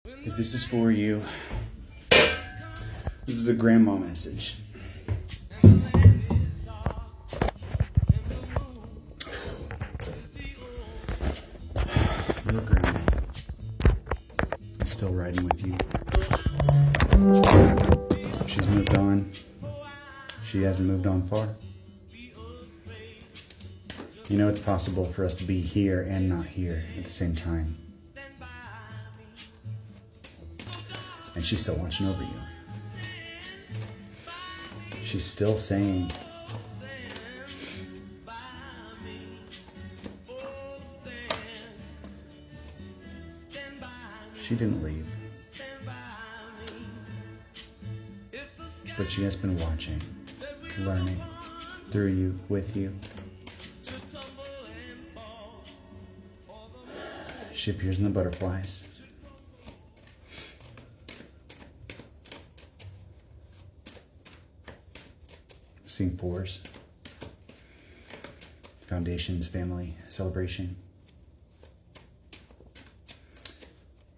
If this is for you, this is a grandma message. Your grandma is still riding with you. She's moved on. She hasn't moved on far. You know, it's possible for us to be here and not here at the same time. And she's still watching over you. She's still saying, she didn't leave. But she has been watching, learning through you, with you. She appears in the butterflies. Seeing fours. Foundations, family, celebration.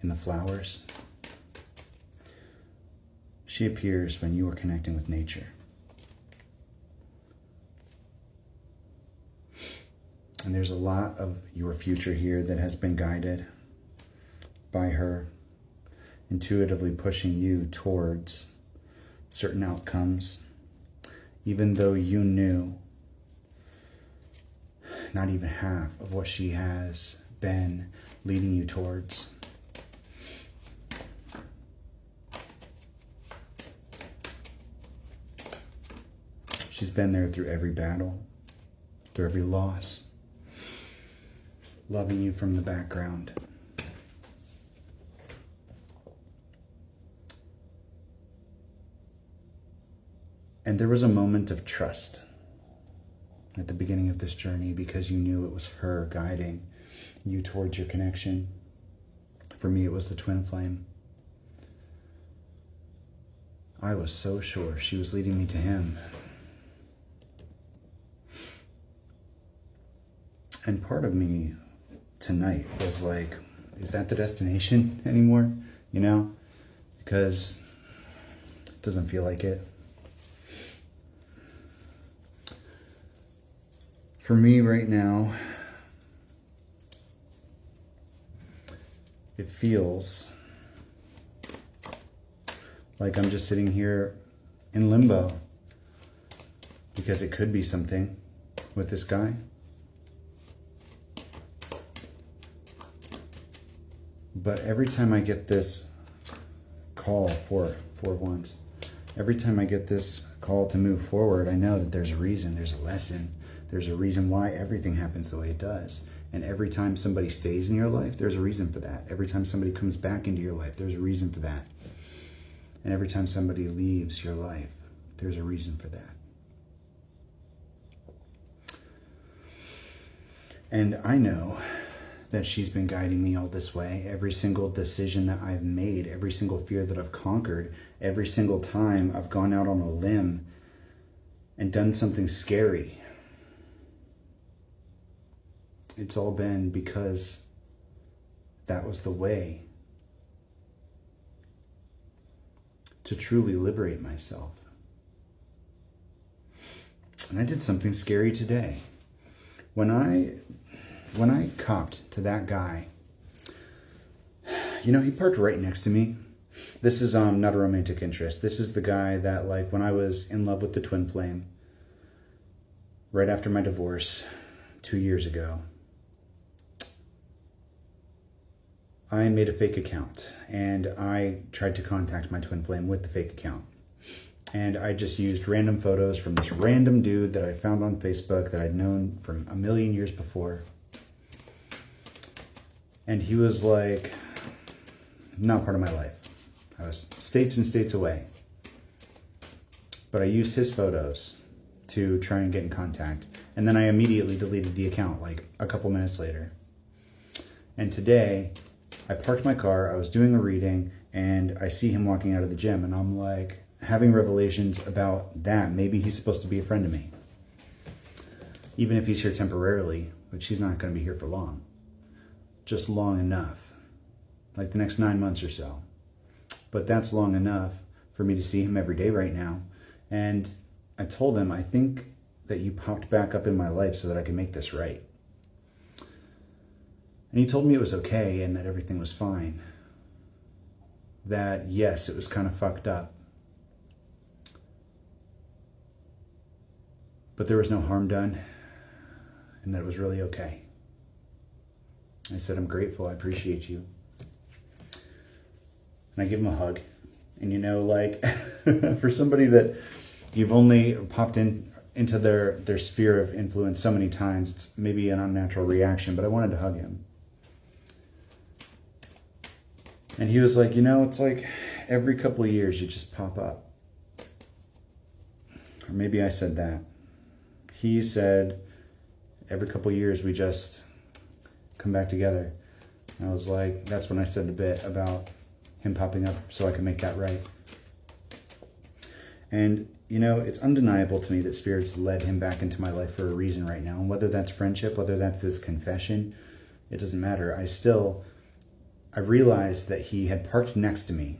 In the flowers. She appears when you are connecting with nature. And there's a lot of your future here that has been guided by her, intuitively pushing you towards certain outcomes, even though you knew not even half of what she has been leading you towards. She's been there through every battle, through every loss, loving you from the background. And there was a moment of trust at the beginning of this journey because you knew it was her guiding you towards your connection. For me, it was the twin flame. I was so sure she was leading me to him. And part of me tonight was like, is that the destination anymore? You know? Because it doesn't feel like it. For me right now, it feels like I'm just sitting here in limbo because it could be something with this guy. But every time I get this call for once, every time I get this call to move forward, I know that there's a reason, there's a lesson, there's a reason why everything happens the way it does. And every time somebody stays in your life, there's a reason for that. Every time somebody comes back into your life, there's a reason for that. And every time somebody leaves your life, there's a reason for that. And I know that she's been guiding me all this way. Every single decision that I've made, every single fear that I've conquered, every single time I've gone out on a limb and done something scary. It's all been because that was the way to truly liberate myself. And I did something scary today. When I copped to that guy, you know, he parked right next to me. This is not a romantic interest. This is the guy that, like, when I was in love with the twin flame, right after my divorce 2 years ago, I made a fake account and I tried to contact my twin flame with the fake account. And I just used random photos from this random dude that I found on Facebook that I'd known from a million years before. And he was like, not part of my life. I was states and states away. But I used his photos to try and get in contact. And then I immediately deleted the account like a couple minutes later. And today, I parked my car, I was doing a reading, and I see him walking out of the gym. And I'm like, having revelations about that. Maybe he's supposed to be a friend to me. Even if he's here temporarily, which he's not going to be here for long. Just long enough like the next 9 months or so. But that's long enough for me to see him every day right now. And I told him, I think that you popped back up in my life so that I can make this right. And he told me it was okay and that everything was fine. That, yes, it was kind of fucked up, but there was no harm done, and that it was really okay. I said, I'm grateful, I appreciate you. And I give him a hug. And like, for somebody that you've only popped into their sphere of influence so many times, it's maybe an unnatural reaction, but I wanted to hug him. And he was like, it's like every couple of years you just pop up. Or maybe I said that. He said, every couple of years we just come back together. And I was like, that's when I said the bit about him popping up so I can make that right. And, it's undeniable to me that Spirit's led him back into my life for a reason right now. And whether that's friendship, whether that's this confession, it doesn't matter. I realized that he had parked next to me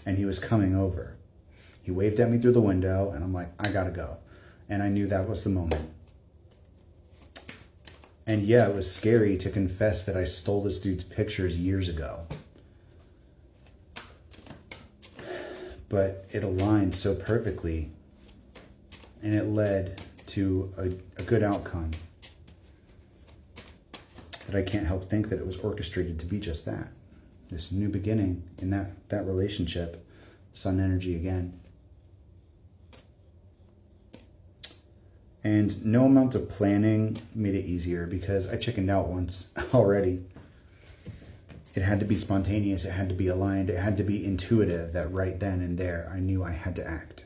and he was coming over. He waved at me through the window and I'm like, I gotta go. And I knew that was the moment. And yeah, it was scary to confess that I stole this dude's pictures years ago. But it aligned so perfectly and it led to a good outcome. But I can't help think that it was orchestrated to be just that. This new beginning in that relationship, sun energy again. And no amount of planning made it easier because I chickened out once already. It had to be spontaneous, it had to be aligned, it had to be intuitive that right then and there I knew I had to act.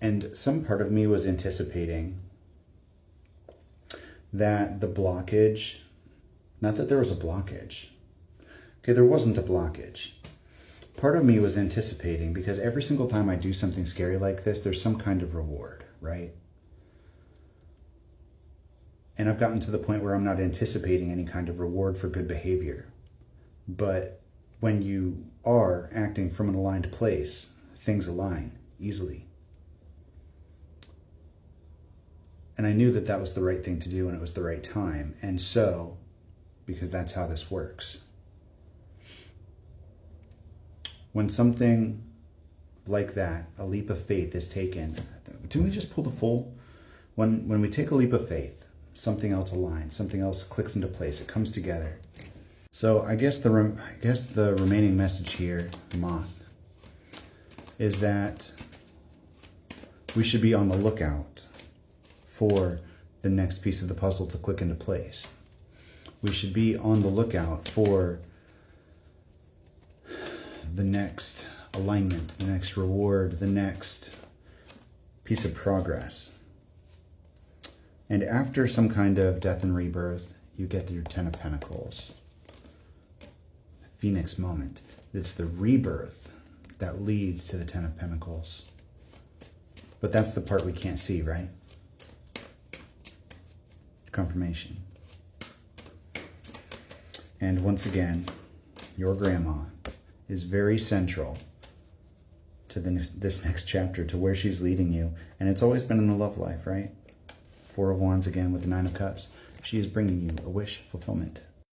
And some part of me was anticipating that the blockage, not that there was a blockage. Okay, there wasn't a blockage. Part of me was anticipating because every single time I do something scary like this, there's some kind of reward, right? And I've gotten to the point where I'm not anticipating any kind of reward for good behavior. But when you are acting from an aligned place, things align easily. And I knew that that was the right thing to do and it was the right time. And so, because that's how this works. When something like that, a leap of faith is taken, didn't we just pull the full? When we take a leap of faith, something else aligns, something else clicks into place, it comes together. So I guess the remaining message here, Moth, is that we should be on the lookout for the next piece of the puzzle to click into place. We should be on the lookout for the next alignment, the next reward, the next piece of progress. And after some kind of death and rebirth, you get your Ten of Pentacles. Phoenix moment. It's the rebirth that leads to the Ten of Pentacles. But that's the part we can't see, right? Confirmation. And once again, your grandma is very central to this next chapter, to where she's leading you. And it's always been in the love life, right? Four of Wands again with the Nine of Cups. She is bringing you a wish fulfillment.